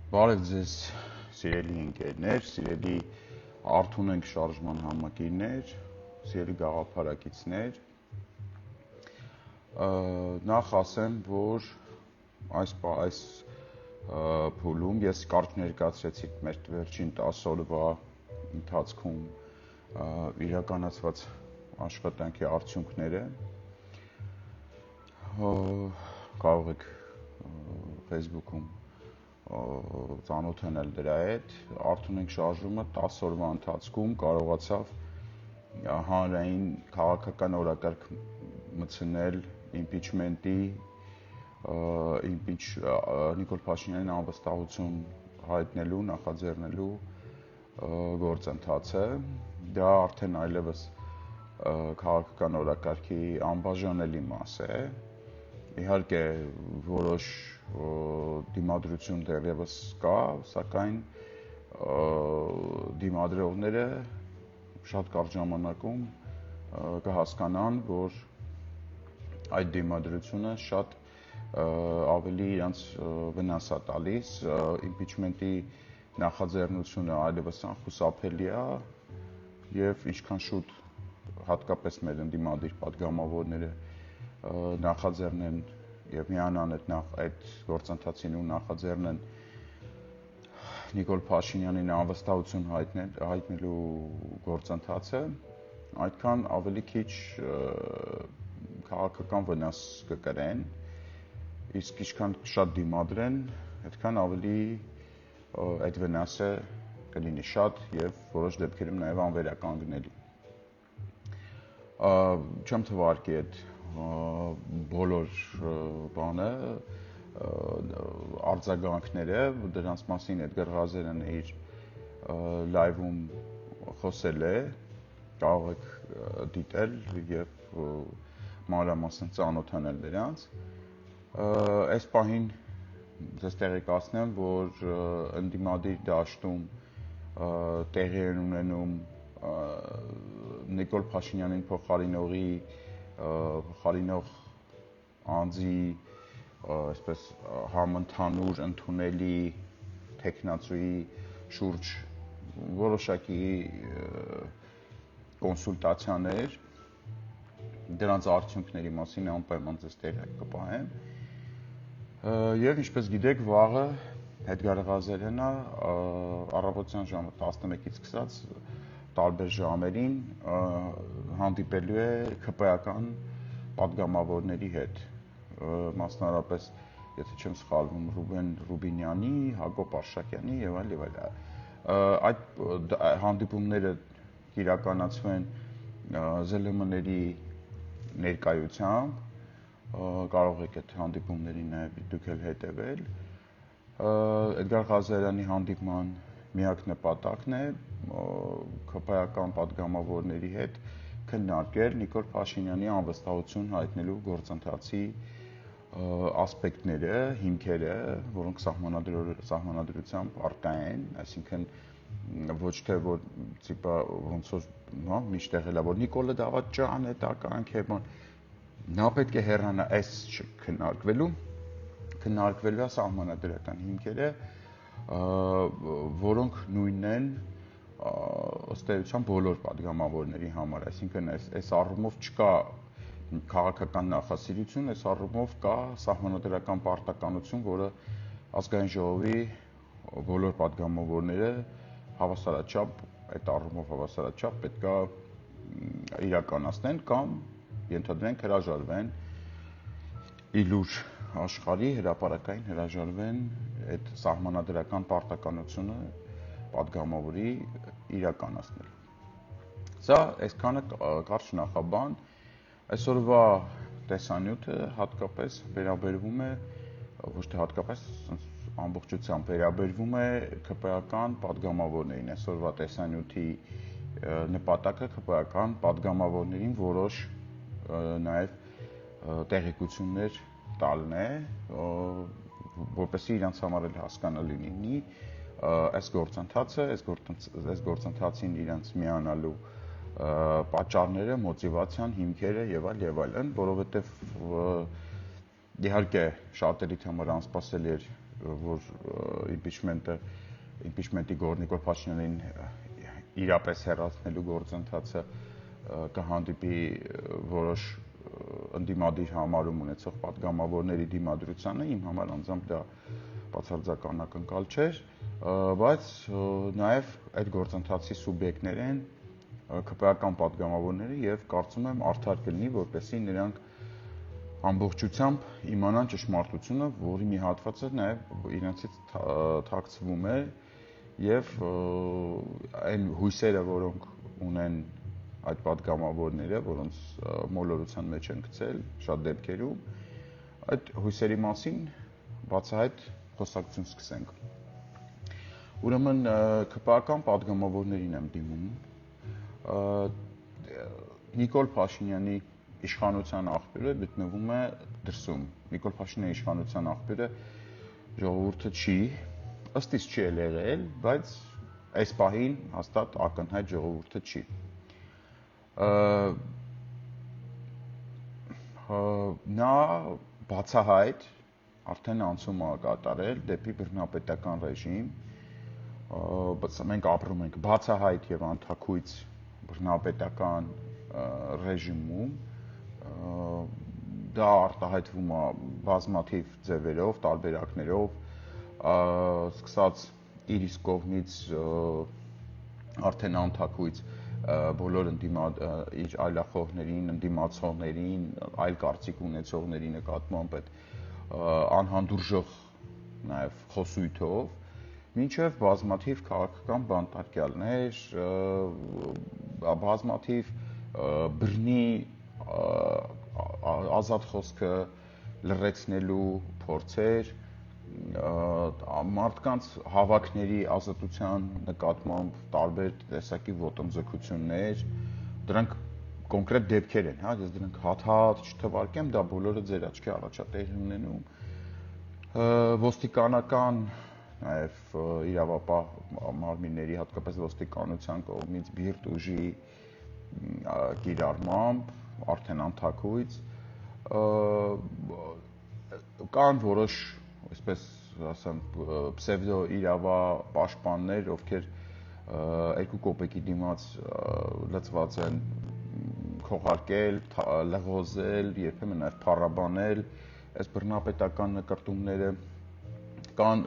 Բարև ձեզ սիրելի ընկերներ, սիրելի Արթուն ենք շարժման համակիրներ, սիրելի գաղափարակիցներ, նախ ասեմ, որ այս փուլում ես կարճ ներկայացրեցի մեր վերջին 10 օրվա ընթացքում իրականացված աշխատանքի արդյունքները, կարող եք Facebook-ում ծանոթանալ դրա հետ, Արթուն ենք շարժումը 10 օրվա ընթացքում կարողացավ հանրային քաղաքական օրակարգ մտցնել իմպիչմենտի, Նիկոլ Փաշինյանին անվստահություն հայտնելու, նախաձեռնելու գործընթացը, դա արդեն այլևս քաղաքական օրակարգի անբաժանելի մաս է, իհարկե որոշ դիմադրություն դեռևս կա, սակայն դիմադրողները շատ կարճ ժամանակում կհասկանան, որ այդ դիմադրությունը շատ ավելի իրենց վնաս է տալիս, իմպիչմենտի նախաձեռնությունը այլևս անխուսափելի է եւ ինչքան շուտ հատկապես մեր ընդդիմադիր պատգամավորները նախաձեռնեն եւ միանան այդ գործընթացին ու նախաձեռնեն Նիկոլ Փաշինյանին անվստահություն հայտնելու գործընթացը, այդքան ավելի քիչ քաղաքական վնաս կկրեն, իսկ ինչքան շատ դիմադրեն, այդքան ավելի այդ վնասը կլինի շատ եւ որոշ դեպքերում նաեւ անվերականգնելի։ Չեմ թվարկի այդ բոլոր բանը արձագանքները, դրանց մասին Էդգար Ղազարյանը իր լայվում խոսել է, կարող եք դիտել եւ մանրամասն ծանոթանալ դրանց։ Այս պահին ձեզ տեղեկացնեմ, որ ընդդիմադիր դաշտում տեղի են ունենում Նիկոլ Փաշինյանին փոխարինող անձի այսպես համընդհանուր ընդունելի տեխնացուի շուրջ որոշակի կոնսուլտացիաներ, դրանց արդյունքների մասին անպայման ձեզ տեղյակ կպահեմ։ Եվ ինչպես գիտեք, վաղը Էդգար Ղազարյանը առավոտյան ժամը 11-ից սկսած տարբեր ժամերին հանդիպելու է ՔՊ-ական պատգամավորների հետ, մասնավորապես, եթե չեմ սխալվում, Ռուբեն Ռուբինյանի, Հակոբ Արշակյանի եւ այլ եւ այլ։ Այդ հանդիպումները իրականացվեն ԶԼՄ-ների ներկայությամբ, կարող եք այդ հանդիպումներին նաեւ դուք էլ հետևել։ Էդգար Ղազարյանի հանդիպման միակ նպատակն է ՔՊ-ական պատգամավորների հետ քննարկել Նիկոլ Փաշինյանի անվստահություն հայտնելու գործընթացի ասպեկտները, հիմքերը, որոնք սահմանադրությամբ առկա են, այսինքն ոչ թե որ տիպա ոնց որ միշտ եղել է որ Նիկոլը դավաճան է, տականք է, նա պետք է հեռանա այս քննարկվելու է սահմանադրական հիմքերը, որոնք նույնն են ըստ էության բոլոր պատգամավորների համար, այսինքն այս առումով չկա քաղաքական նախասիրություն, այս առումով կա սահմանադրական պարտականություն, որը ազգային ժողովի բոլոր պատգամավորները հավասարաչափ, այդ առումով հավասարաչափ պետք է իրականացնեն կամ ենթադրենք հրաժարվեն իլուր աշխարհի հրապարակային հրաժարվեն այդ սահմանադրական պարտականությունը պատգամավորի իրականացնել։ Սա այսքանը կարճ նախաբան, այսօրվա տեսանյութը հատկապես վերաբերվում է, ոչ թե հատկապես ամբողջությամբ վերաբերվում է ՔՊ-ական պատգամավորներին, այսօրվա տեսանյութի նպատակը ՔՊ-ական պատգամավորներին որոշ նաև տեղեկություններ տալն է, որպեսզի իրենց համար էլ հասկանալի լինի այս գործընթացը, այս գործընթացին իրենց միանալու պատճառները, մոտիվացիան, հիմքերը եւ այլն, որովհետեւ իհարկե շատերիդ համար անսպասելի էր որ impeachment-ի Նիկոլ Փաշինյանին իրապես հեռացնելու գործընթացը կհանդիպի որոշ ընդդիմադիր համարում ունեցող պատգամավորների դիմադրությանը, իմ համար անձամբ դա բացարձական ակնկալ չէր, բայց նաև այդ գործընթացի սուբյեկտներ են ԿՊ-ական պատգամավորները եւ կարծում եմ արդար կլինի, որպեսզի նրանք ամբողջությամբ իմանան ճշմարտությունը, որի մի հատվածը նաև իրենցից թաքցվում է եւ այն հույսերը, որոնք ունեն այդ պատգամավորները, որոնց մոլորության մեջ են գցել շատ դեպքերում, այդ հույսերի մասին բացահայտ խոսակցություն սկսենք։ Ուրեմն ԿՊ-ական պատգամավորներին եմ դիմում։ Նիկոլ Փաշինյանի իշխանության աղբյուրը գտնվում է դրսում։ Նիկոլ Փաշինյանի իշխանության աղբյուրը ժողովուրդը չի, ըստ իս չի եղել, բայց այս պահին հաստատ ակնհայտ ժողովուրդը չի։ Նա բացահայտ արդեն անցում է կատարել դեպի բռնապետական ռեժիմ, բայց մենք ապրում ենք բացահայտ եւ անթաքույց բռնապետական ռեժիմում, դա արտահայտվում է բազմաթիվ ձևերով, տարբերակներով, սկսած իր իսկ կողմից արդեն անթաքույց բոլոր իր այլախոհներին, ընդդիմացողներին, այլ կարծիք ունեցողների նկատմամբ այդ անհանդուրժող նաև խոսույթով, մինչև բազմաթիվ քաղաքական բանտարկյալներ, բազմաթիվ բռնի ազատ խոսքը լռեցնելու փորձեր, մարդկանց հավաքների ազատության նկատմամբ տարբեր տեսակի ոտնձգություններ, դրանք կոնկրետ դեպքեր են, հա, ես դրանք հատ-հատ չթվարկեմ, դա բոլորը ձեր աչքի առաջ է տեղի ունենում, ոստիկանական նաև իրավապահ մարմինների, հատկապես ոստիկանության կողմից բիրտ ուժի կիրառմամբ, արդեն անթաքույց, կան որոշ, այսպես ասեմ, պսևդո իրավապաշտպաններ, ովքեր 2 կոպեկի դիմաց լծված են քողարկել, լղոզել, երբեմն նաև փառաբանել այս բռնապետական նկրտումները, կան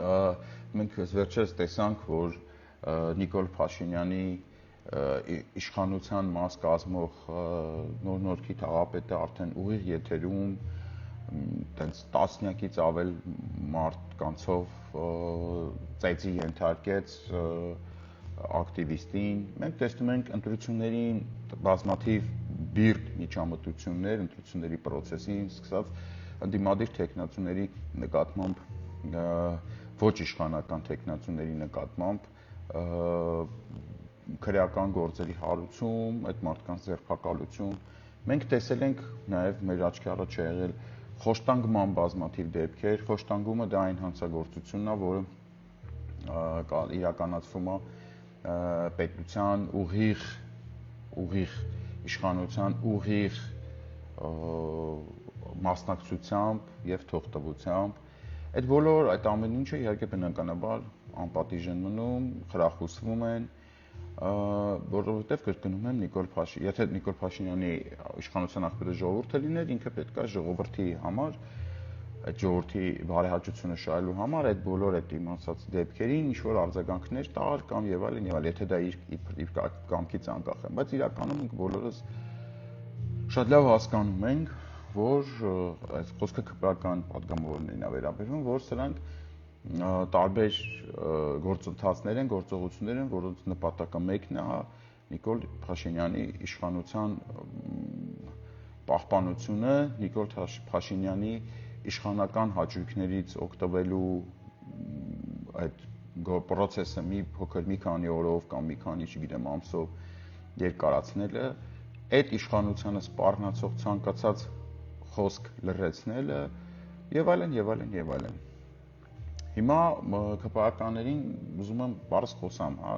մենք վերջերս տեսանք, որ Նիկոլ Փաշինյանի իշխանության մաս կազմող նոր-նորքի թաղապետը արդեն ուղիղ եթերում տենց տասնյակից ավել մարդկանցով ծեծի ենթարկեց ակտիվիստին։ Մենք տեսնում ենք ընտրություններին բազմաթիվ բիրտ միջամտություններ, ընտրությունների process-ին սկսած ընդդիմադիր թեկնածուների նկատմամբ ոչ իշխանական թեկնածուների նկատմամբ քրեական գործերի հարուցում, այդ մարդկանց ձերբակալություն։ Մենք տեսել ենք նաև մեր աչքի առաջ է եղել խոշտանգման բազմաթիվ դեպքեր, խոշտանգումը դա այն հանցագործությունն է, որը իրականացվում է պետության ուղիղ իշխանության ուղիղ մասնակցությամբ եւ թողտվությամբ այդ բոլոր այդ ամեն ինչը իհարկե բնականաբար անպատիժ են մնում, խրախուսվում են, որովհետեւ կրկնում եմ եթե Նիկոլ Փաշինյանի իշխանության աղբյուրը ժողովուրդը լիներ, ինքը պետք է ժողովրդի համար այդ ժողովրդի բարեհաճությունը շահելու համար այդ բոլոր այդ իմացած դեպքերին ինչ որ արձագանքներ տար կամ եւ այլն, եթե դա իր կամքից անկախ է, բայց իրականում մենք բոլորս շատ լավ հասկանում ենք, որ այս խոսքը ԿՊ-ական պատգամավորներին է վերաբերվում, որ սրանք տարբեր գործընթացներ են, գործողություններ են, որոնց նպատակը մեկն է Նիկոլ Փաշինյանի իշխանության պահպանությունը, Նիկոլ Փաշինյանի իշխանական հաճույքներից օգտվելու այդ process-ը մի փոքր մի քանի օրով կամ մի քանի, չգիտեմ, ամսով երկարացնելը, այդ իշխանությանը սպառնացող ցանկացած խոսք լռեցնելը եւ այլն եւ այլն եւ այլն։ Հիմա ԿՊ-ականներին ուզում եմ բարձ խոսամ, հա,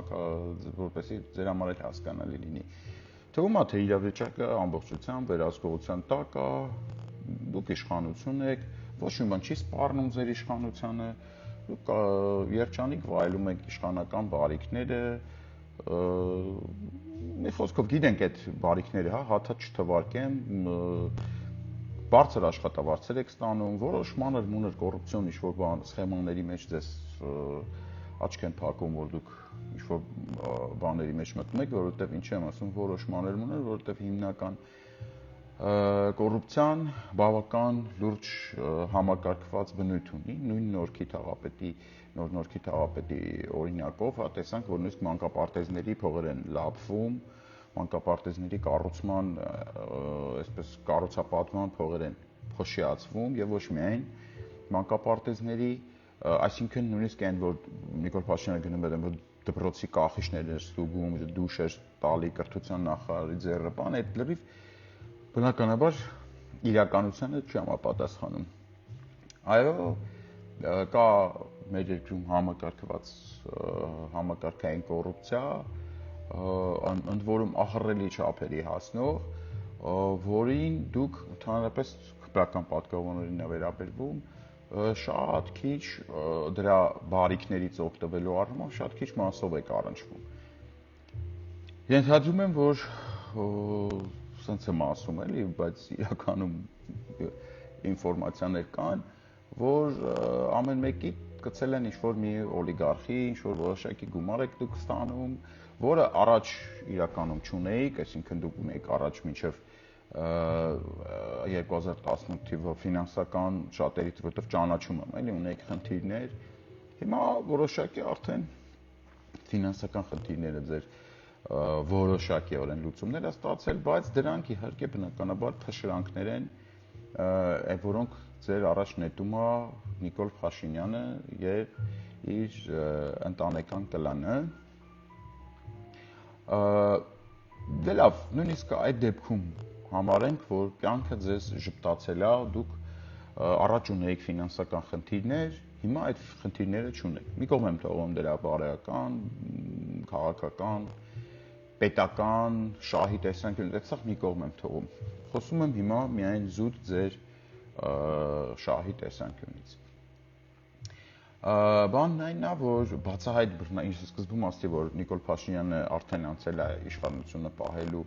որպեսզի ձեր համար էլ հասկանալի լինի։ Թվում է թե իրավիճակը ամբողջությամբ վերահսկողության տակ է, դուք իշխանություն եք, ոչ մի բան չի սպառնում ձեր իշխանությանը, երջանիկ վայելում ենք իշխանական բարիքները, մի խոսքով գիտենք այդ բարիքները, հա, հաթա չթվարկեմ, բարձր աշխատավարձեր եք ստանում, որոշ մանր-մունր կոռուպցիոն ինչ-որ բան սխեմաների մեջ ձեզ աչք են փակում, որ դուք ինչ-որ բաների մեջ մտնում եք, որովհետև ինչ եմ ասում, որոշ մանր-մունր, որովհետև հիմնական կոռուպցիան բավական լուրջ համակարգված բնույթ ունի, նույն Նոր-Նորքի թաղապետի օրինակով, հա, տեսանք, որ նույնիսկ մանկապարտեզների փողեր են լափվում, մանկապարտեզների կառուցման, այսպես կառուցապատման փողեր են փոշիացվում եւ ոչ միայն մանկապարտեզների, այսինքն նույնիսկ այն, որ Նիկոլ Փաշինյանը գնում էր, որ դպրոցի կախիչներ էր ստուգում, դուշ էր տալի կրթության նախարարի ձեռը, բան, այդ լրիվ բնականաբար իրականությանը չի համապատասխանում։ Այո, կա մեր երկրում համակարգված համակարգային կոռուպցիա, ընդ որում ահռելի չափերի հասնող, որին դուք ընդհանրապես քրեական պատգամավորներին է վերաբերվում, շատ քիչ դրա բարիքներից օգտվելու առումով շատ քիչ մասով եք առնչվում։ Ենթադրում եմ, որ սենց եմ ասում էլի, բայց իրականում ինֆորմացիաներ կան, որ ամեն մեկի գցել են ինչ-որ մի օլիգարխի, ինչ-որ որոշակի գումար եք դուք ստանում, որը առաջ իրականում չունեիք, այսինքն դուք ունեիք առաջ մինչև 2018 թվով ֆինանսական շատերից, որտեղ ճանաչում եմ, էլի ունեիք խնդիրներ, հիմա որոշակի արդեն ֆինանսական խնդիրները ձեր որոշակիորեն լուծումներ է ստացել, բայց դրանք իհարկե բնականաբար թշրանքներ են, որոնք ձեր առաջ նետում է Նիկոլ Փաշինյանը եւ իր ընտանեկան կլանը։ Դե լավ, նույնիսկ այդ դեպքում համարենք, որ կյանքը ձեզ ժպտացել է, դուք առաջ ունեիք ֆինանսական խնդիրներ, հիմա այդ խնդիրները չունեք։ Մի կողմ եմ թողում դրա բարոյական, քաղաքական, պետական, շահի տեսանկյունից, այդսաղ մի կողմ եմ թողում։ Խոսում եմ հիմա միայն զուտ ձեր շահի տեսանկյունից։ Բանն այնն է, որ բացահայտ ինչ սկզբում ասացի, որ Նիկոլ Փաշինյանը արդեն անցել է իշխանությունը պահելու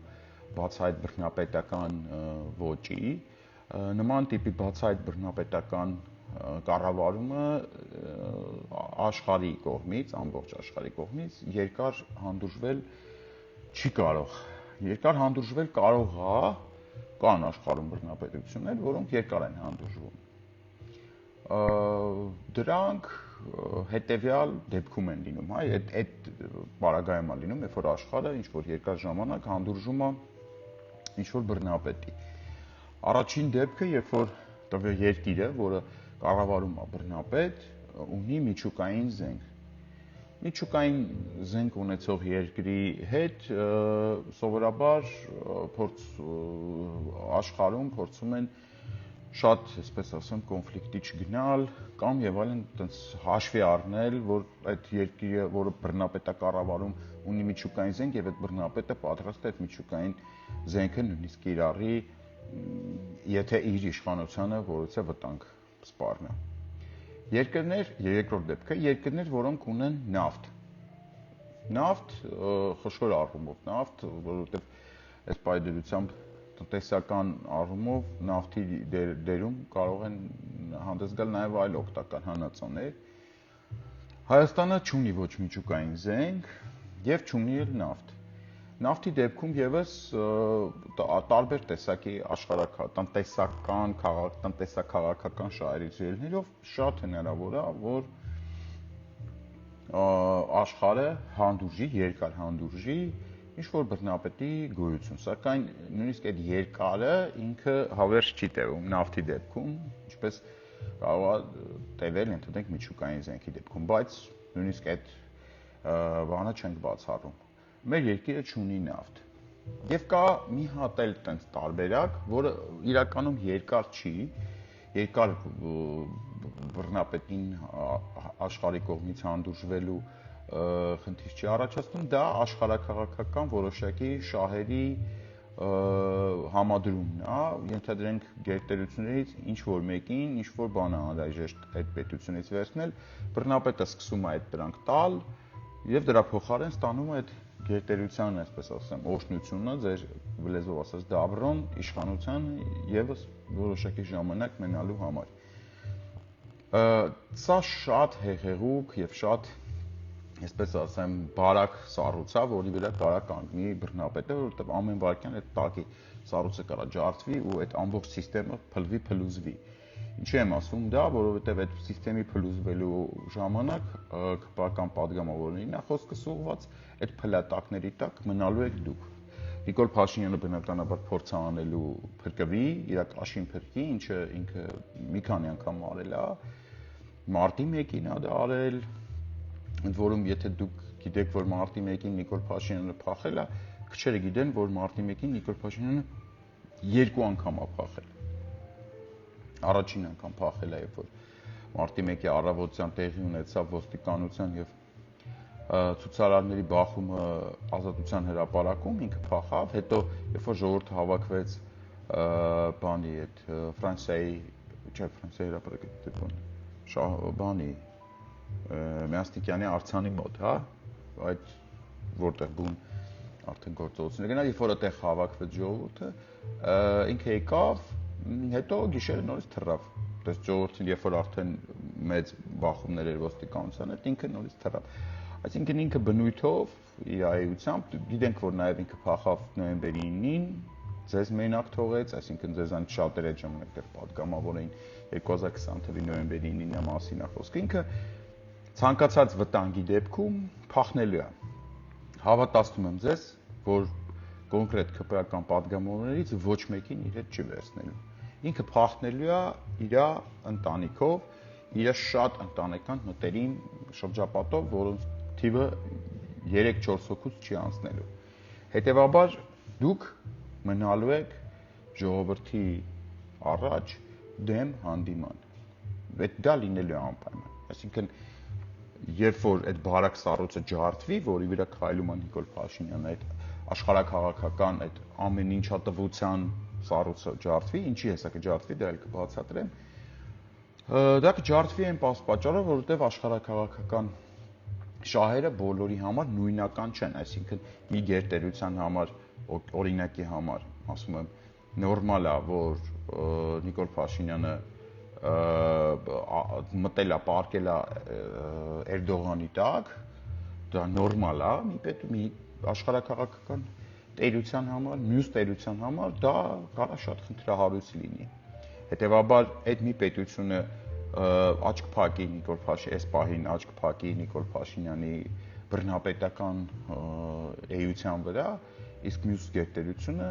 բացահայտ բռնապետական ոճի, նման տիպի բացահայտ բռնապետական կառավարումը աշխարհի կողմից, ամբողջ աշխարհի կողմից երկար հանդուրժվել չի կարող։ Երկար հանդուրժվել կարող է, կան աշխարհում բռնապետություններ, որոնք երկար են հանդուրժվում։ Դրանք հետևյալ դեպքում են լինում, հա, այդ պարագայում է լինում, երբ որ աշխարհը ինչ-որ երկար ժամանակ հանդուրժում է ինչ-որ բռնապետի։ Առաջին դեպքը, երբ որ տվյալ երկիրը, որը կառավարում է բռնապետ, ունի միջուկային զենք։ Միջուկային զենք ունեցող երկրի հետ սովորաբար աշխարհում փորձում են շատ, այսպես ասեմ, կոնֆլիկտի չգնալ կամ եւ այլն, այտենց հաշվի առնել, որ այդ երկիրը, որը բռնապետ է կառավարում, ունի միջուկային զենք եւ այդ բռնապետը պատրաստ է այդ միջուկային զենքը նույնիսկ կիրառի, եթե իր իշխանությանը որոցե վտանգ սպառնա։ Երկրներ, երկրորդ դեպքը, երկրներ, որոնք ունեն նավթ, խոշոր առումով նավթ, որովհետև այս պայմանությամբ տնտեսական առումով նավթի դերում կարող են հանդես գալ նաև այլ օգտակար հանածոներ։ Հայաստանը չունի ոչ միջուկային զենք եւ չունի էլ նավթ։ Նավթի դեպքում եւս տարբեր տեսակի տնտեսական, տնտեսա-քաղաքական շահերից ելնելով շատ հնարավոր է, որ աշխարհը հանդուրժի, երկար հանդուրժի ինչ-որ բռնապետի գոյություն, սակայն նույնիսկ այդ երկարը ինքը հավերժ չի տևում նավթի դեպքում, ինչպես կարող է տևել, ընդհանրենք միջուկային զենքի դեպքում, բայց նույնիսկ այդ բանը չենք բացառում։ Մեր երկիրը չունի նավթ։ Եվ կա մի հատ էլ տենց տարբերակ, որը իրականում երկար չի, երկար բռնապետին աշխարհի կողմից հանդուրժվելու խնդիր չի առաջացնում, դա աշխարհաքաղաքական որոշակի շահերի համադրումն է, ենթադրենք գերտերություններից ինչ որ մեկին, ինչ որ բան է անհրաժեշտ այդ պետությունից վերցնել, բռնապետը սկսում է այդ դրանք տալ եւ դրա փոխարեն ստանում է այդ գերտերության, այսպես ասեմ, օշնությունը, ձեր լեզվով ասած դաբրոն իշխանության եւս որոշակի ժամանակ մնալու համար։ Սա շատ հեղեղուկ եւ շատ, այսպես ասեմ, բարակ սառույց է, որի վրա կարա կանգնի բռնապետը, որովհետեւ ամեն վարքյան այդ տակի սառույցը կարա ջարդվի ու այդ ամբողջ համակարգը փլուզվի։ Ինչի եմ ասում դա, որովհետեւ այդ համակարգի փլուզվելու ժամանակ քպական падգամավորներին է խոսքս ուղղված, այդ փլատակների տակ մնալու եք դուք։ Նիկոլ Փաշինյանը բնականաբար փորձ է անելու փրկվի, իր կաշին փրկի, ինչը ինքը մի քանի անգամ արել է, մարտի 1-ին է դա արել, ընդ որում եթե դուք գիտեք, որ մարտի 1-ին Նիկոլ Փաշինյանը փախել է, քչերը գիտեն, որ մարտի 1-ին Նիկոլ Փաշինյանը 2 անգամ է փախել։ Առաջին անգամ փախել է, երբ որ մարտի 1-ի առավոտյան տեղի ունեցավ ոստիկանության եւ ցուցարարների բախումը Ազատության հրապարակում, ինքը փախավ, հետո երբ որ ժողովուրդը հավաքվեց բանի այդ Ֆրանսիայի հրապարակի բանի Մյասնիկյանի արձանի մոտ, հա, այդ որտեղ բուն արդեն գործողություններ գնա, երբ որ այդտեղ հավաքվեց ժողովուրդը, ինքը եկավ, հետո գիշերը նորից թռավ։ Դες ժողովրդին, երբ որ արդեն մեծ բախումներ էր ոստիկանության հետ, ինքը նորից թռավ։ Այսինքն ինքը բնույթով, իր այությամբ, գիտենք, որ նաև ինքը փախավ նոյեմբերի 9-ին, ձեզ մենակ թողեց, այսինքն ձեզանից շատերը այդ ժամանակ դեռ պատգամավոր էին 2020 թվականի նոյեմբերի 9-ի մասին է խոսքը, ինքը ցանկացած վտանգի դեպքում փախնելու է։ Հավատացնում եմ ձեզ, որ կոնկրետ ԿՊԱ-ական падգամավորներից ոչ մեկին իր հետ չի վերցնելու։ Ինքը փախնելու է իր ընտանիքով, իր շատ ընտանեկան մտերիմ շրջապատով, որոնց թիվը 3-4 հոգուց չի անցնելու։ Հետևաբար դուք մնալու եք ժողովրդի առաջ դեմ հանդիման։ Դա լինելու է անպայման։ Այսինքն երբ որ այդ բարակ սառույցը ջարդվի, որի վրա քայլում է Նիկոլ Փաշինյանը, այդ աշխարհաքաղաքական այդ ամեն ինչատվության սառույցը ջարդվի, ինչի հեսա կջարդվի, դա էլ կբացատրեմ։ Դա կջարդվի այն պատճառով, որովհետև աշխարհաքաղաքական շահերը բոլորի համար նույնական չեն, այսինքն մի գերտերության համար, օրինակի համար, ասում եմ, նորմալ է, որ Նիկոլ Փաշինյանը մտել է, պարկել է Էրդողանի տակ, դա նորմալ է, մի աշխարհաքաղաքական տերության համար, մյուս տերության համար դա կարա շատ խնդրահարույց լինի։ Հետևաբար այդ մի պետությունը աչք փակի Նիկոլ Փաշինյանի, այս պահին աչք փակի Նիկոլ Փաշինյանի բռնապետական էության վրա, իսկ մյուս գերտերությունը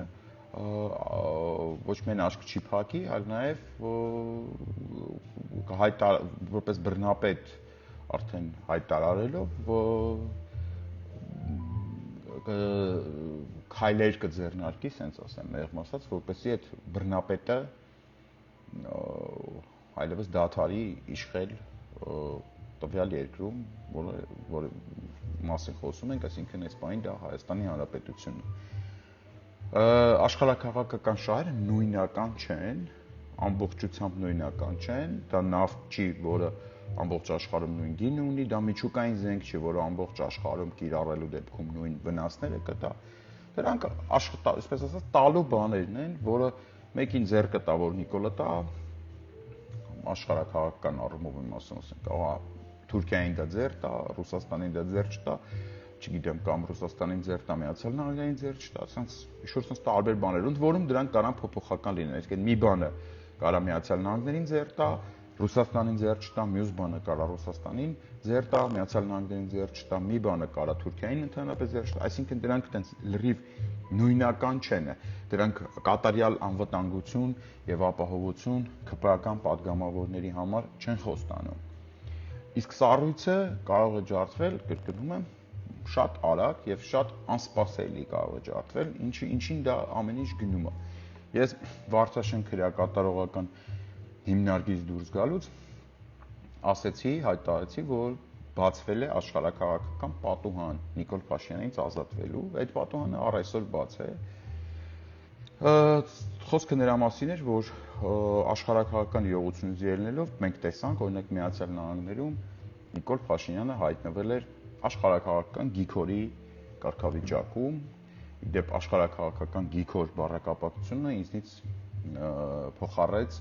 ոչ միայն աչք չի փակի, այլ նաև որպես բռնապետ արդեն հայտարարելով քայլեր կձեռնարկի, ասենց ասեմ, մեղմ ասած, որպեսզի այդ բռնապետը այլևս դադարի իշխել տվյալ երկրում, որի մասին խոսում ենք, այսինքն այս պահին դա Հայաստանի Հանրապետությունն է։ Աշխարհաքաղաքական շահերը նույնական չեն, ամբողջությամբ նույնական չեն, դա նավթ չի, որը ամբողջ աշխարհում նույն գինը ունի, դա միջուկային զենք չի, որը ամբողջ աշխարհում կիրառելու դեպքում նույն վնասները կտա։ Դրանք այսպես ասած տալու բաներն են, որը մեկին ձեռքը տա, որ Նիկոլը տա, աշխարհաքաղաքական առումով եմ ասում, ասենք, Թուրքիային դա ձեռք տա, Ռուսաստանին դա ձեռք չտա, չգիտեմ, կամ Ռուսաստանին ձեռք տա, Միացյալ Նահանգներին ձեռք չտա, ասենց ինչ-որ տարբեր բաներ, ընդ որում դրանք կարան փոփոխական լինեն, այսինքն մի բանը կարա Միացյալ Նահանգներին ձեռք տա, Ռուսաստանին ձեռք չտա, մյուս բանը կարա Ռուսաստանին ձեռք տա, Միացյալ Նահանգներին ձեռք չտա, մի բանը կարա Թուրքիային ընդհանրապես ձեռք չտա, այսինքն դրանք տենց լրիվ նույնական չեն, դրանք կատարյալ անվտանգություն եւ ապահովություն ԿՊԱ-ական падգամավորների համար չեն խոստանում։ Իսկ սառույցը կարող է ջարդվել, կրկնում եմ, շատ արագ եւ շատ անսպասելի կարող է ջարդվել, ինչին դա ամեն ինչ գնում է։ Ես Վարչաշենք հրակատարողական հիմնարկից դուրս գալուց ասեցի, հայտարարեցի, որ բացվել է աշխարհաքաղաքական պատուհան Նիկոլ Փաշինյանից ազատվելու, այդ պատուհանը առ այսօր բաց է։ Խոսքը նրա մասին էր, որ աշխարհակահաղական իրողությունից ելնելով մենք տեսանք, օրինակ Միացյալ Նահանգներում Նիկոլ Փաշինյանը հայտնվել էր աշխարհակահաղական գիքորի կարգավիճակում։ Իդեպ աշխարհակահաղական գիքոր բառակապակցությունը ինձնից փոխառեց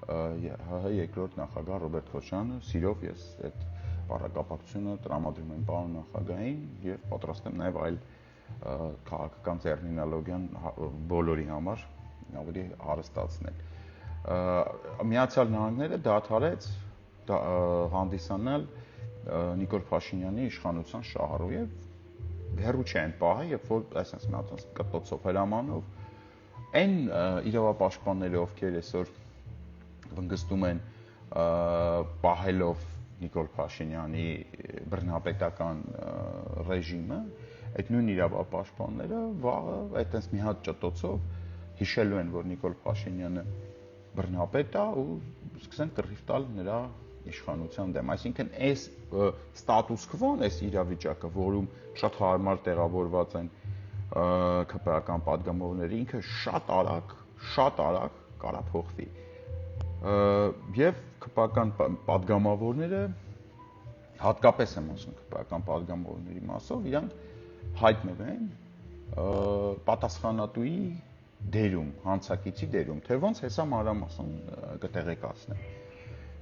ՀՀ երկրորդ նախագահ Ռոբերտ Քոչարյանը, սիրով ես այդ բառակապակցությունը տրամադրում եմ պարոն նախագահին եւ պատրաստ եմ նաեւ այլ քաղաքական տերմինոլոգիան բոլորի համար ավելի հարստացնել։ Միացյալ Նահանգները դադարեց հանդիսանալ Նիկոլ Փաշինյանի իշխանության շահառու եւ հերու չեն պահը, երբ որ այսպես մի հատ կտոցով հրամանով այն իրավապաշտպանները, ովքեր այսօր վնգստում են պահելով Նիկոլ Փաշինյանի բռնապետական ռեժիմը, այդ նույն իրավապաշտպանները վաղը այդպես մի հատ ճտոցով հիշելու են, որ Նիկոլ Փաշինյանը բռնապետ է ու սկսեն կռիվ տալ նրա իշխանության դեմ։ Այսինքն այս ստատուս քվոն, այս իրավիճակը, որում շատ հարմար տեղավորված են ԿՊԱ-ական падգամավորները, ինքը շատ արագ կարա փոխվի։ Եվ ԿՊԱ-ական падգամավորները, հատկապես եմ ասում ԿՊԱ-ական падգամավորների մասով, իրանք հայտնել են պատասխանատուի դերում, հանցակիցի դերում, թե ոնց հեսա մանրամասն կտեղեկացնեմ։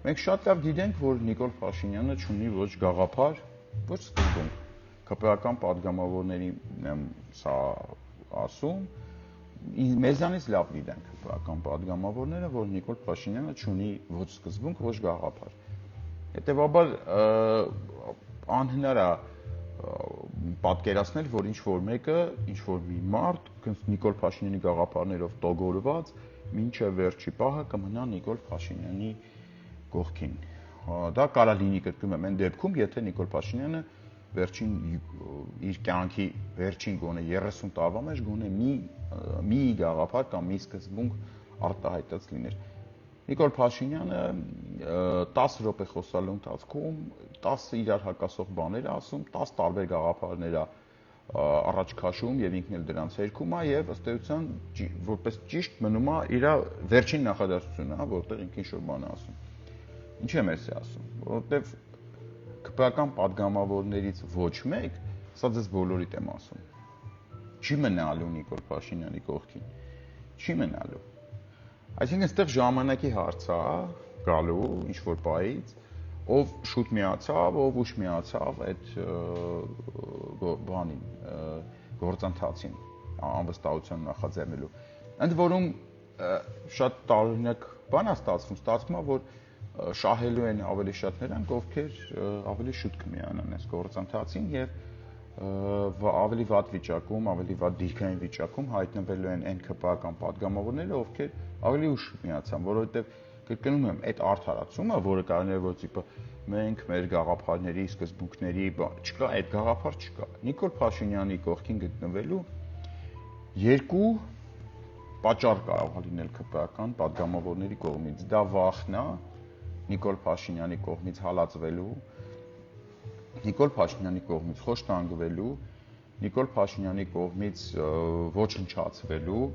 Մենք շատ լավ գիտենք, որ Նիկոլ Փաշինյանը չունի ոչ գաղափար, ոչ սկզբունք։ ԿՊԱ-ական падգամավորների սա ասում, մեզանից լավ գիտենք ԿՊԱ-ական падգամավորները, որ Նիկոլ Փաշինյանը չունի ոչ սկզբունք, ոչ գաղափար։ Հետևաբար անհնար է պատկերացնել, որ ինչ-որ մեկը, ինչ-որ մի մարդ Նիկոլ Փաշինյանի գաղափարներով տոգորված, մինչև վերջի պահը կմնա Նիկոլ Փաշինյանի կողքին։ Դա կարա լինի, կրկնում եմ, այն դեպքում, եթե Նիկոլ Փաշինյանը վերջին իր կյանքի վերջին գոնե 30 տարվա մեջ գոնե մի գաղափար կամ մի սկզբունք արտահայտած լիներ։ Նիկոլ Փաշինյանը 10 րոպե խոսալու ընթացքում 10 իրար հակասող բաներ ասում, 10 տարբեր գաղափարներ առաջ քաշում եւ ինքն էլ դրանց հերքում է եւ ըստ էության որպես ճիշտ մնում է իր վերջին նախադասությունը, որտեղ ինքն ինչ-որ բան է ասում։ Ինչի՞ եմ էսի ասում, որովհետեւ ԿՊԱ-ական падգամավորներից ոչ մեկ, սա ձեզ բոլորիդ եմ ասում, չի մնալու Նիկոլ Փաշինյանի կողքին, չի մնալու։ Այսինքն այստեղ ժամանակի հարց է գալու ինչ-որ պահից, ով շուտ միացավ, ով ուշ միացավ այդ բանին, գործընթացին, անվստահության նախաձեռնելու։ Ընդ որում շատ տարօրինակ բան է ստացվում է, որ շահելու են ավելի շատ նրանք, ովքեր ավելի շուտ կմիանան այս գործընթացին եւ ավելի վատ վիճակում, ավելի վատ դիրքային վիճակում հայտնվելու են այն ԿՊԱ-ական падգամավորները, ովքեր ավելի ուշ միացան, որովհետեւ կրկնում եմ, այդ արդարացումը, որը կարելի է որ տիպը մենք մեր գաղափարների, սկզբունքների, չկա, այդ գաղափար չկա։ Նիկոլ Փաշինյանի կողքին գտնվելու երկու պատճառ կարող է լինել ԿՊԱ-ական падգամավորների կողմից։ Դա վախն է Նիկոլ Փաշինյանի կողմից հալածվելու, Նիկոլ Փաշինյանի կողմից խոշտանգվելու, Նիկոլ Փաշինյանի կողմից ոչնչացվելու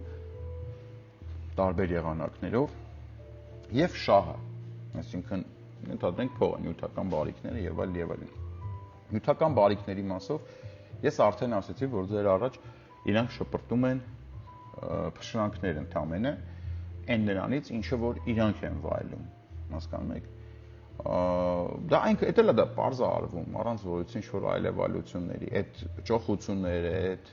տարբեր եղանակներով եւ շահը, այսինքն ընդհանրենք փողը, նյութական բարիքները եւ այլն եւ այլն։ Նյութական բարիքների մասով ես արդեն ասացի, որ ձեր առաջ իրանք շպրտում են փշրանքներ ընդամենը այն նրանից, ինչը որ իրանք են վայելում, հասկանում եք։ Դա այնքան էլ է դա պարզ արվում, առանց որից ինչ-որ այլևալությունների, այդ ճոխությունները, այդ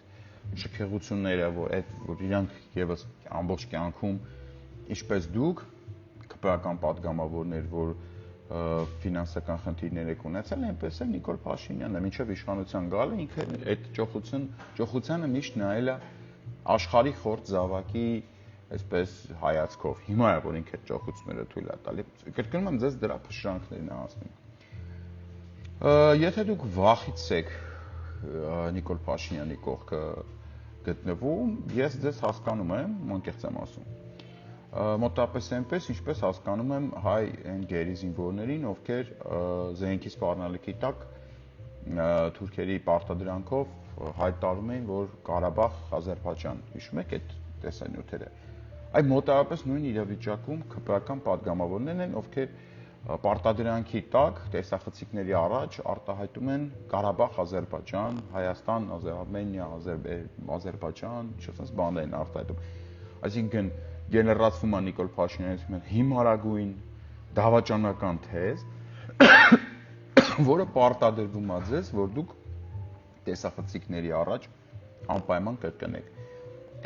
շքեղությունները, որ իրանք եւս ամբողջ կյանքում ինչպես դուք ԿՊԱ-ական падգամավորներ, որ ֆինանսական խնդիրներ եք ունեցել, այնպես էլ Նիկոլ Փաշինյանը մինչև իշխանության գալը ինքը այդ ճոխությանը միշտ նայել է աշխարհի խորտ զավակի այսպես հայացքով։ Հիմա է որ ինքը այդ ճոխությունները թույլ է տալի։ Կրկնում եմ ձեզ դրա փշրանքներն է ասում։ Եթե դուք վախից եք Նիկոլ Փաշինյանի կողքը գտնվում, ես ձեզ հասկանում եմ, անկեղծ եմ ասում։ Մոտապես այնպես, ինչպես հասկանում եմ հայ այն գերի զինվորներին, ովքեր զենքի սպառնալիքի տակ թուրքերի պարտադրանքով հայտարարում էին, որ Ղարաբաղ, Ադրբեջան, հիշում եք այդ տեսանյութերը։ Այդ մոտավորապես նույն իրավիճակում ԿՊԱ-կան падգամավորներն են, ովքեր պարտադրանքի տակ տեսախցիկների առաջ արտահայտում են Ղարաբաղ, Ադրբեջան, Հայաստան, Արմենիա, Ադրբեջան, չասած բաներ են արտահայտում։ Այսինքն գեներացվում է Նիկոլ Փաշինյանի հիմարագույն դավաճանական թեզ, որը պարտադրվում է ձեզ, որ դուք տեսախցիկների առաջ անպայման կրկնեք։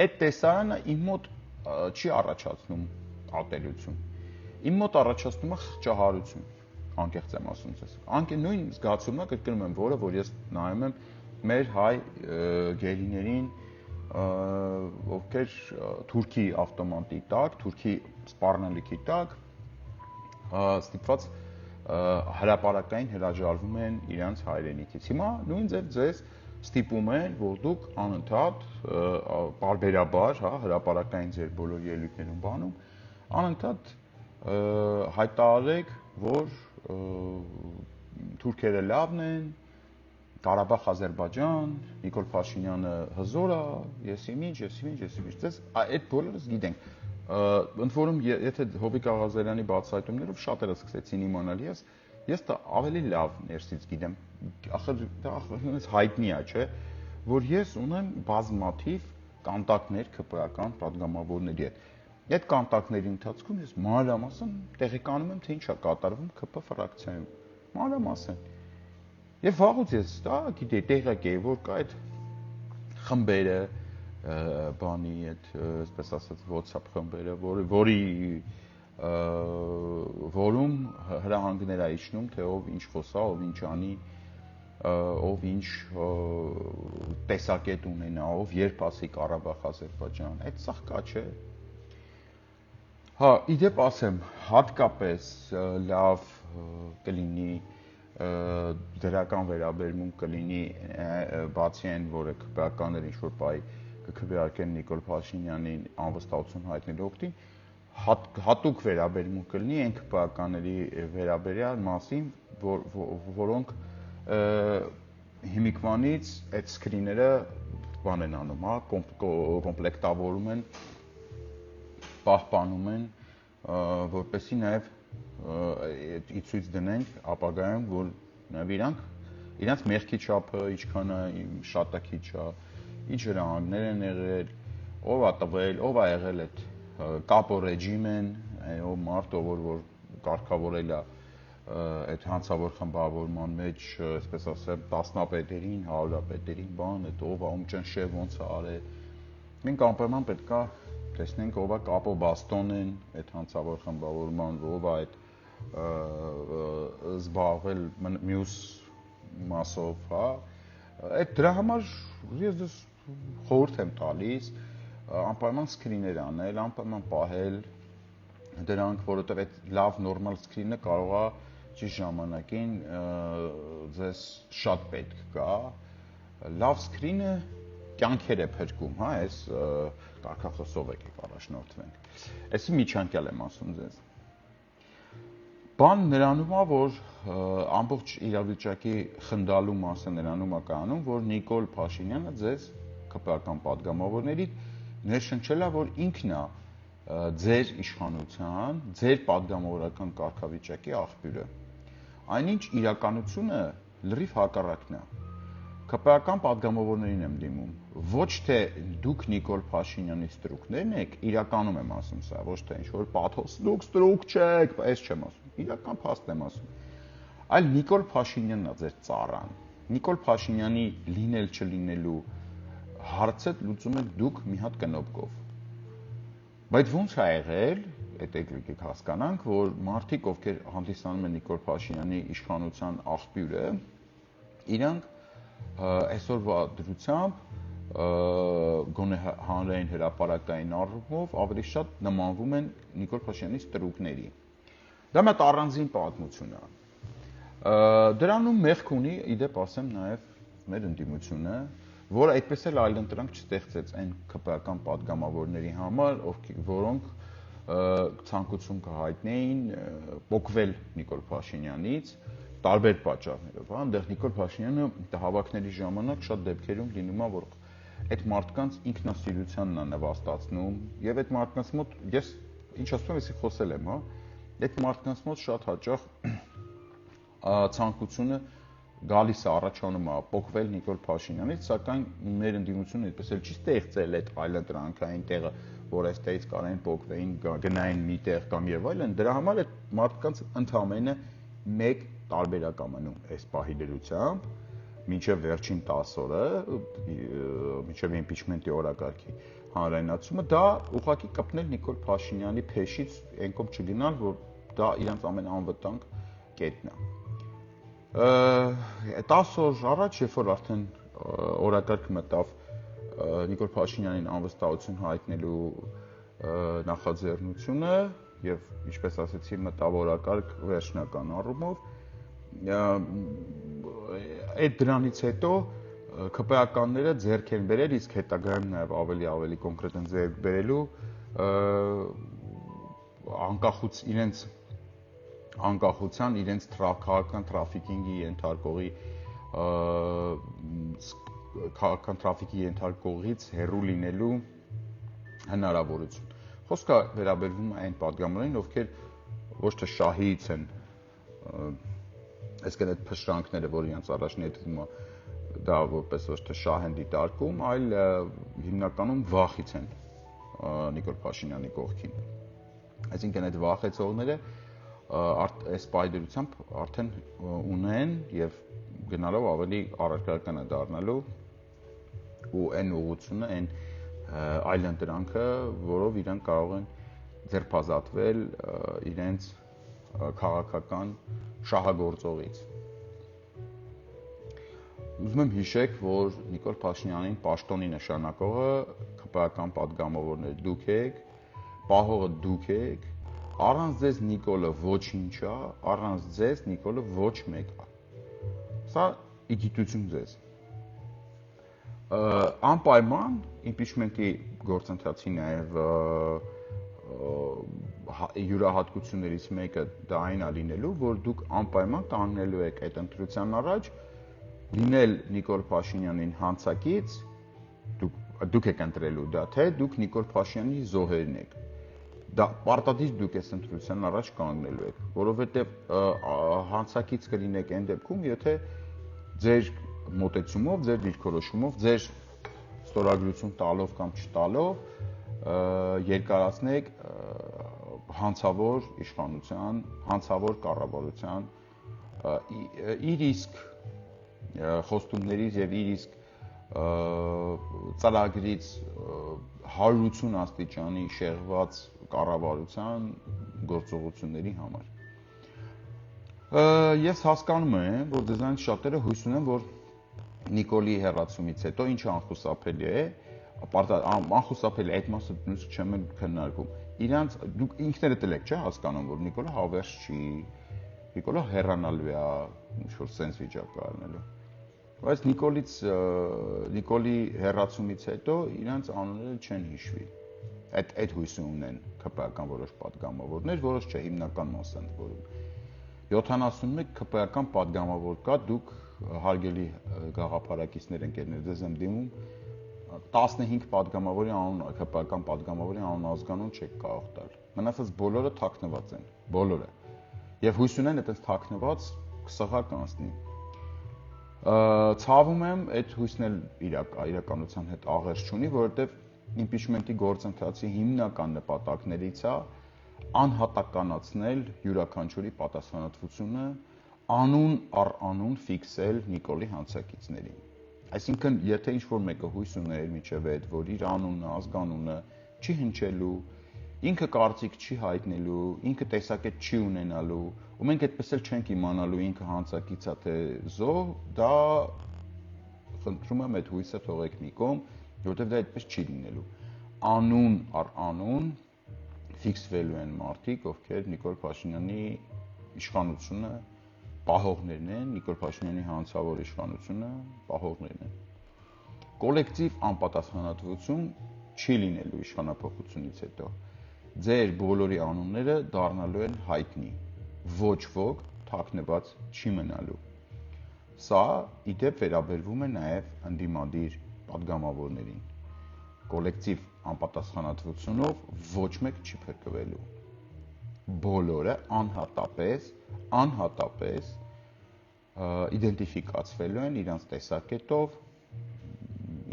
Այդ տեսարանը իմ մոտ չի առաջացնում ատելություն։ Իմ մոտ առաջացնում է խղճահարություն, անկեղծ եմ ասում ձեզ։ Նույն զգացումն է, կրկնում եմ, որ ես նայում եմ մեր հայ գերիներին, ովքեր Թուրքի ավտոմատի տակ, Թուրքի սպառնալիքի տակ ստիպված հրապարակային հրաժարվում են իրենց հայրենիքից։ Հիմա նույն ձեզ ստիպում են, որ դուք անընդհատ պարբերաբար, հրապարակային ձեր բոլոր ելույթներում բանում, անընդհատ հայտարարեք, որ թուրքերը լավն են, Ղարաբաղ, Ադրբեջան, Նիկոլ Փաշինյանը հզոր է, ես ինչ, ձեզ այդ բոլորս գիտենք։ Ընդ որում, եթե Հովիկ Աղազարյանի բացահայտումներով շատերը սկսեցին իմանալ, ես դա ավելի լավ ներսից գիտեմ, ախր դա հայտնի է, չէ, որ ես ունեմ բազմաթիվ կոնտակտներ ԿՊԱ-կան падգամավորների հետ։ Այդ կոնտակտների ընթացքում ես մանրամասն տեղեկանում եմ, թե ինչ է կատարվում ԿՊ ֆրակցիայում։ Մանրամասն։ Եվ վաղուց ես դա գիտեի, տեղյակ էի, որ կա այդ խմբերը, բանի այդ, այսպես ասած, WhatsApp խմբերը, որում հրահանգներ է իջնում, թե ով ինչ խոսա, ով ինչ անի, ով ինչ տեսակետ ունենա, ով երբ ասի Ղարաբաղ, Ադրբեջան, այդ սաղ կա, չէ։ Հա, իդեպ ասեմ, հատկապես լավ կլինի դրական վերաբերմունք կլինի բացի այն, որը ԿՊԱ-ականները ինչ-որ պահի կքվեարկեն Նիկոլ Փաշինյանին անվստահություն հայտնելու օգտին, հատուկ վերաբերմունք կլինի այն ԿՊԱ-ականների վերաբերյալ մասին, որոնք հիմիկվանից այդ սկրիները բան են անում, կոմպլեկտավորում են, պահպանում են, որպեսզի նաև ցույց դնենք ապագայում, որ նաև իրանց մեղքի չափը ինչքան է, շատ է քիչ է, ինչ հրահանգներ են եղել, ով է տվել, ով է եղել այդ կապո ռեժիմեն, ով մարդը, որ կարգավորել է այդ հանցավոր խմբավորման մեջ, այսպես ասեմ, տասնապետերին, հարյուրապետերին, բան, այդ ով է, ում ճնշել, ոնց է արել։ Մենք անպայման պետք է տեսնենք ով է կապո բաստոնեն այդ հանցավոր խմբավորման, ով է այդ զբաղվել մյուս մասով, հա։ Այդ դրա համար ես դες խորհուրդ եմ տալիս անպայման սկրիներ անել, անպայման պահել դրանք, որովհետև այդ լավ նորմալ սկրինը կարող է ճիշտ ժամանակին ձեզ շատ պետք գա։ Լավ սկրինը կյանքեր է փրկում, հա, այս կարգախոսով եկեք առաջնորդվենք։ Այսի միջանկյալ եմ ասում ձեզ։ Բան նրանում է, որ ամբողջ իրավիճակի խնդալու մասը նրանում է կանում, որ Նիկոլ Փաշինյանը ձեզ ԿՊԱ-կան падգամավորների ներշնչել է, որ ինքն է ձեր իշխանության, ձեր падգամավորական կարգավիճակի աղբյուրը։ Այնինչ իրականությունը լրիվ հակառակն է։ ԿՊԱ-կան падգամավորներին եմ դիմում, ոչ թե դուք Նիկոլ Փաշինյանի ստրուկներն եք, իրականում եմ ասում սա, ոչ թե ինչ-որ պաթոս, դուք ստրուկ չեք, այս չեմ ասում, իրական փաստ եմ ասում, այլ Նիկոլ Փաշինյանն է ձեր ծառան, Նիկոլ Փաշինյանի լինել չլինելու հարցը լուծում եք դուք մի հատ կնոպկով, բայց ոնց է եղել, այդ եկեք հասկանանք, որ մարդիկ, ովքեր հանդիսանում են Նիկոլ Փաշինյանի իշխանության աղբյուրը, իրանք այսօրվա դրությամբ գոնե հանրային հրապարակային առումով ավելի շատ նմանվում են Նիկոլ Փաշինյանի ստրուկների։ Դա մի հատ առանձին պատմություն է։ Դրանում մեղք ունի, իդեպ ասեմ, նաև մեր ընդդիմությունը, որը այդպես էլ այլընտրանք չստեղծեց այն ԿՊԱ-կան падգամավորների համար, որոնք ցանկություն կհայտնեին պոկվել Նիկոլ Փաշինյանից տարբեր պատճառներով, հա, այնտեղ Նիկոլ Փաշինյանը հավաքների ժամանակ շատ դեպքերում լինում է, որ այդ մարդկանց ինքնասիրությանն է նվաստացնում եւ այդ մարդկանց մոտ ես ինչ ասում եմ, ես խոսել եմ, հա, այդ մարդկանց մոտ շատ հաճախ ցանկությունը գալիս է առաջանում է փոխվել Նիկոլ Փաշինյանից, սակայն մեր ընդդիմությունը այդպես էլ չի ստեղծել այդ այլընտրանքային տեղը, որ այստեղից կարեն փոխվեին, գնային մի տեղ կամ եւ այլն, դրա համար այդ մարդկանց ընդամենը մեկ տարբերակ է մնում այս պահի դրությամբ, մինչև վերջին 10 օրը, մինչև impeachment-ի օրակարգի հանրայնացումը, դա ուղղակի կպնել Նիկոլ Փաշինյանի փեշից այնքան չգնալ, որ դա իրանց ամենաանվտանգ կետն է։ 10 օր առաջ, երբ որ արդեն օրակարգ մտավ Նիկոլ Փաշինյանին անվստահություն հայտնելու նախաձեռնությունը եւ ինչպես ասեցի, մտավ օրակարգ վերջնական առումով, այդ դրանից հետո ԿՊԱ-ականները ձեռք են բերել, իսկ հետագայում նաեւ ավելի կոնկրետ են ձեռք բերելու անկախության իրենց քաղաքական տրաֆիկինգի ենթարկողի քաղաքական տրաֆիկի ենթարկողից հեռու լինելու հնարավորություն։ Խոսքը վերաբերվում է այն падգամներին, ովքեր ոչ թե շահից են, այսինքն այդ փշրանքները, որ իրենց առաջ նետվում է, դա որպես ոչ թե շահ են դիտարկում, այլ հիմնականում վախից են Նիկոլ Փաշինյանի կողքին։ Այսինքն այդ վախեցողները այս պայդրությամբ արդեն ունեն եւ գնալով ավելի առարկական է դառնալու ու այն ուղղությունը, այն այլընտրանքը, որով իրանք կարող են ձերբազատվել իրենց քաղաքական շահագործողից։ Ուզում եմ հիշեք, որ Նիկոլ Փաշինյանին պաշտոնի նշանակողը ԿՊԱ-ական падգամավորներ դուք եք, պահողը դուք եք, առանց ձեզ Նիկոլը ոչինչ է, առանց ձեզ Նիկոլը ոչ մեկ է։ Սա իգիտություն ձեզ։ Անպայման impeachment-ի գործընթացի նաև յուրահատկություններից մեկը դա այն է լինելու, որ դուք անպայման կանգնելու եք այդ ընտրության առաջ, լինել Նիկոլ Փաշինյանին հանցակից, դուք եք ընտրելու դա, թե դուք Նիկոլ Փաշինյանի զոհերն եք։ Դա պարտադիր դուք այս ընտրության առաջ կանգնելու եք, որովհետև հանցակից կլինեք այն դեպքում, եթե ձեր մոտեցումով, ձեր դիրքորոշումով, ձեր ստորագրություն տալով կամ չտալով երկարացնեք հանցավոր իշխանության, հանցավոր կառավարության իր իսկ խոստումներից եւ իր իսկ ծրագրից 180 աստիճանի շեղված կառավարության գործողությունների համար։ Ես հասկանում եմ, որ դեզանից շատերը հույս ունեն, որ Նիկոլի հեռացումից հետո ինչը անխուսափելի է, անխուսափելի այդ մասը նույնիսկ չեմ քննարկում։ Իրանց դուք ինքներդ էլ եք, չէ՞, հասկանում, որ Նիկոլը հավերժ չի, Նիկոլը հեռանալու է, ինչ որ sense վիճակը առնելու։ Բայց Նիկոլի հեռացումից հետո իրանց անունները չեն հիշվի։ Այդ հույսը ունեն ԿՊԱ-ական որոշ падգամավորներ, որոշ չէ, հիմնական մասը ընդ որում։ 71 ԿՊԱ-ական падգամավոր կա, դուք հարգելի գաղափարակիցներ ընկերներ, ձեզ եմ դիմում 15 падգամավորի անուն, ԿՊԱ-ական падգամավորի անուն ազգանուն չեք կարող տալ։ Մնացած բոլորը թաքնված են, բոլորը։ Եվ հույս ունեն այդպես թաքնված սղա կանցնի։ Ցավում եմ, այդ հույսն էլ իրականության հետ աղերս չունի, որովհետև impeachment-ի գործընթացի հիմնական նպատակներից է անհատականացնել յուրաքանչյուրի պատասխանատվությունը, անուն առ անուն ֆիքսել Նիկոլի հանցակիցներին։ Այսինքն, եթե ինչ-որ մեկը հույս ուներ միջև այդ, որ իր անունը, ազգանունը չի հնչելու, ինքը կարծիք չի հայտնելու, ինքը տեսակետ չի ունենալու, ու մենք այդպես էլ չենք իմանալու ինքը հանցակից է թե զոհ, դա խնդրում եմ այդ հույսը թողեք մի կողմ, որովհետև դա այդպես չի լինելու։ Անուն առ անուն ֆիքսվելու են մարդիկ, ովքեր Նիկոլ Փաշինյանի իշխանությունը պահողներն են, Նիկոլ Փաշինյանի հանցավոր իշխանությունը պահողներն են։ Կոլեկտիվ անպատասխանատվություն չի լինելու իշխանափոխությունից հետո։ Ձեր բոլորի անունները դառնալու են հայտնի, ոչ ոք թաքնված չի մնալու։ Սա իդեպ վերաբերվում է նաև ընդդիմադիր падգամավորներին կոլեկտիվ անպատասխանատվությունով ոչ մեկ չի փրկվելու։ Բոլորը անհատապես իդենտիֆիկացվելու են իրանց տեսակետով,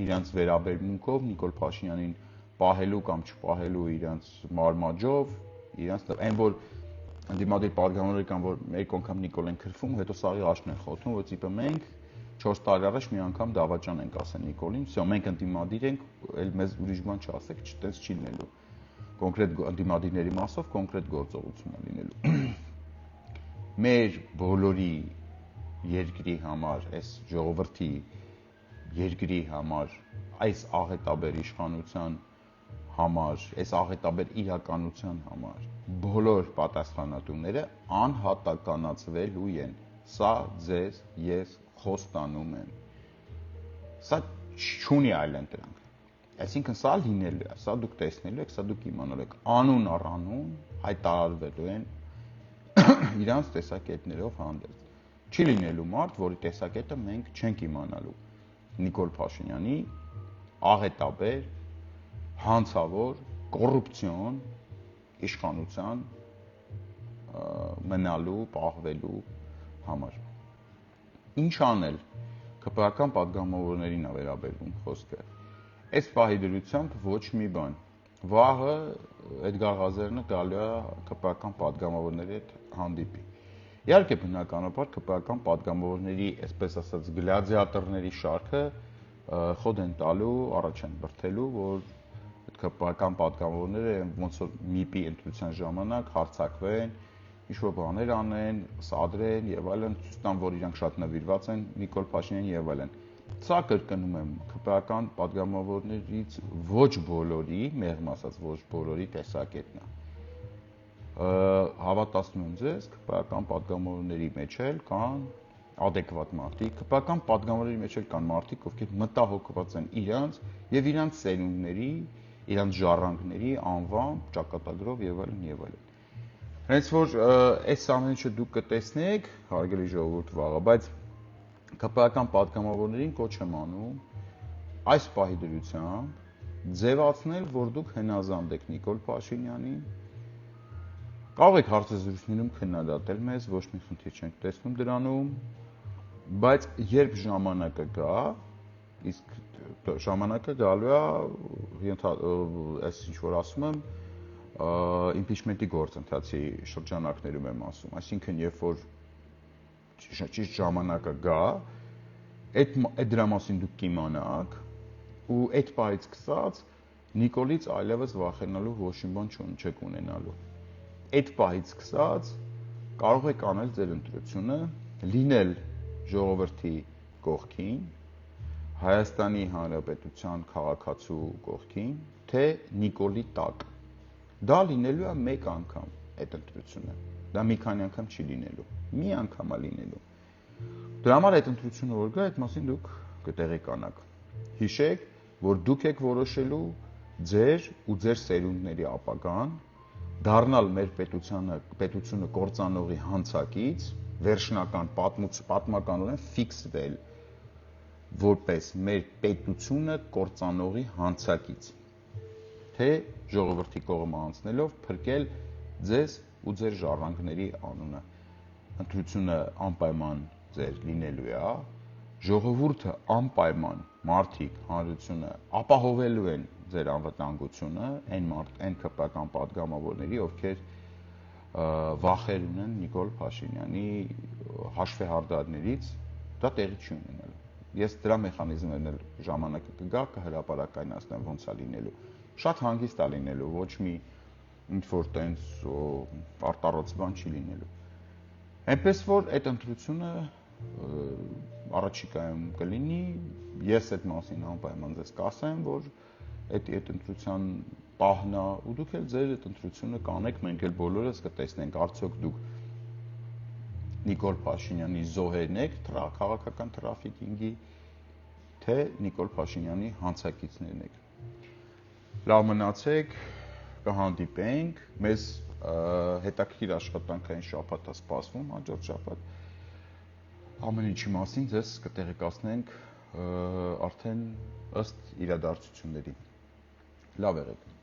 իրանց վերաբերմունքով Նիկոլ Փաշինյանին պահելու կամ չպահելու իրանց մարմաջով, իրանց այն որ ընդդիմադիր պատգամավորներ կան, որ մեկ անգամ Նիկոլ են քրվում, հետո սաղի աշն են խոթում, որ տիպը մենք 4 տարի առաջ մի անգամ դավաճան ենք ասել Նիկոլին, всё, մենք ընդդիմադիր ենք, էլ մեզ ուրիշ բան չասեք, չտես չի լինելու։ Կոնկրետ ընդդիմադիրների մասով կոնկրետ գործողություն է լինելու։ Մեր բոլորի երկրի համար, այս ժողովրդի երկրի համար, այս աղետաբեր իշխանության համար, այս աղետաբեր իրականության համար բոլոր պատասխանատուները անհատականացվելու են։ Սա ձեզ ես խոստանում եմ։ Սա չունի այլ ընտրանք։ Այսինքն սա լինելու է, սա դուք տեսնելու եք, սա դուք իմանալու եք, անուն առ անուն հայտարարվելու են իրանց տեսակետներով հանդերձ։ Չի լինելու մարդ, որի տեսակետը մենք չենք իմանալու։ Նիկոլ Փաշինյանի աղետաբեր, հանցավոր, կոռուպցիոն իշխանության մնալու, պահվելու համար։ Ինչ անել ԿՊԱ-կան պատգամավորներին է վերաբերվում խոսքը։ Այս պահի դրությամբ ոչ մի բան։ Վաղը Էդգար Ղազարյանը գալու է ԿՊԱ-կան պատգամավորների հետ հանդիպի։ Իհարկե բնականաբար ԿՊԱ-կան պատգամավորների, այսպես ասած, գլադիատորների շարքը խոդ են տալու, առաջ են բրթելու, որ այդ ԿՊԱ-կան պատգամավորները ոնց որ ՄԻՊ-ի ընտրության ժամանակ հարձակվեն, ինչ-որ բաներ անեն, սադրեն եւ այլն, ցույց տան, որ իրանք շատ նվիրված են Նիկոլ Փաշինյանին եւ այլն։ Սա կրկնում եմ, ԿՊԱ-կան պատգամավորներից ոչ բոլորի, մեղմ ասած ոչ բոլորի տեսակետն է։ Հավատացնում եմ ձեզ, ԿՊԱ-կան պատգամավորների մեջ էլ կան adekvat մարդիկ, ԿՊԱ-կան պատգամավորների մեջ էլ կան մարդիկ, ովքեր մտահոգված են իրանց եւ իրանց սերունդների, իրանց ժառանգների անվամբ, ճակատագրով եւ այլն եւ այլն։ Հենց որ այս ամենը դուք կտեսնեք, հարգելի ժողովուրդ վաղը, բայց ԿՊԱ-կան պատգամավորներին կոչ եմ անում այս պահի դրությամբ ձևացնել, որ դուք հնազանդ եք Նիկոլ Փաշինյանին։ Կարող եք հարցազրույցներում քննադատել մեզ, ոչ մի խնդիր չենք տեսնում դրանում, բայց երբ ժամանակը գա, իսկ ժամանակը գալու է, այս ինչ որ ասում եմ, impeachment-ի գործընթացի շրջանակներում եմ ասում, այսինքն երբ որ ճիշտ ժամանակը գա, այդ դրա մասին դուք կիմանաք ու այդ պահից սկսած Նիկոլից այլևս վախենալու ոչ մի բան չեք ունենալու։ Այդ պահից սկսած կարող եք անել ձեր ընտրությունը, լինել ժողովրդի կողքին, Հայաստանի Հանրապետության քաղաքացու կողքին, թե Նիկոլի տակ։ Դա լինելու է մեկ անգամ այդ ընտրությունը։ Դա մի քանի անգամ չի լինելու։ Մի անգամ է լինելու։ Դրա համար այդ ընտրությունը որ գա, այդ մասին դուք կտեղեկանաք։ Հիշեք, որ դուք եք որոշելու ձեր ու ձեր սերունդների ապագան, դառնալ մեր պետությունը կործանողի հանցակից, վերջնական պատմականորեն ֆիքսվել որպես մեր պետությունը կործանողի հանցակից, թե ժողովրդի կողմը անցնելով փրկել ձեզ ու ձեր ժառանգների անունը։ Ընտրությունը անպայման ձեր լինելու է, ժողովուրդը անպայման մարդիկ հանրությունը ապահովելու են ձեր անվտանգությունը, այն ԿՊԱ-կան պատգամավորների, ովքեր վախեր ունեն Նիկոլ Փաշինյանի հաշվեհարդարներից, դա տեղի չի ունենալու։ Ես դրա մեխանիզմներն էլ ժամանակը կգա, կհրապարակայնացնեմ ոնց է լինելու։ Շատ հանգիստ է լինելու, ոչ մի ինչ-որ տենց արտառոց բան չի լինելու։ Այնպես որ այդ ընտրությունը առաջիկայում կլինի, ես այդ մասին անպայման ձեզ կասեմ, որ այդ ընտրության պահն է, ու դուք էլ ձեր այդ ընտրությունը կանեք, մենք էլ բոլորս կտեսնենք, արդյոք դուք Նիկոլ Փաշինյանի զոհերն եք քաղաքական թրաֆիքինգի, թե Նիկոլ Փաշինյանի հանցակիցներն եք։ Լավ մնացեք, կհանդիպենք, մեզ հետաքրքիր աշխատանքային շաբաթ է սպասվում, հաջորդ շաբաթ։ Ամեն ինչի մասին ձեզ կտեղեկացնենք արդեն ըստ իրադարձությունների։ Լավ եղեք։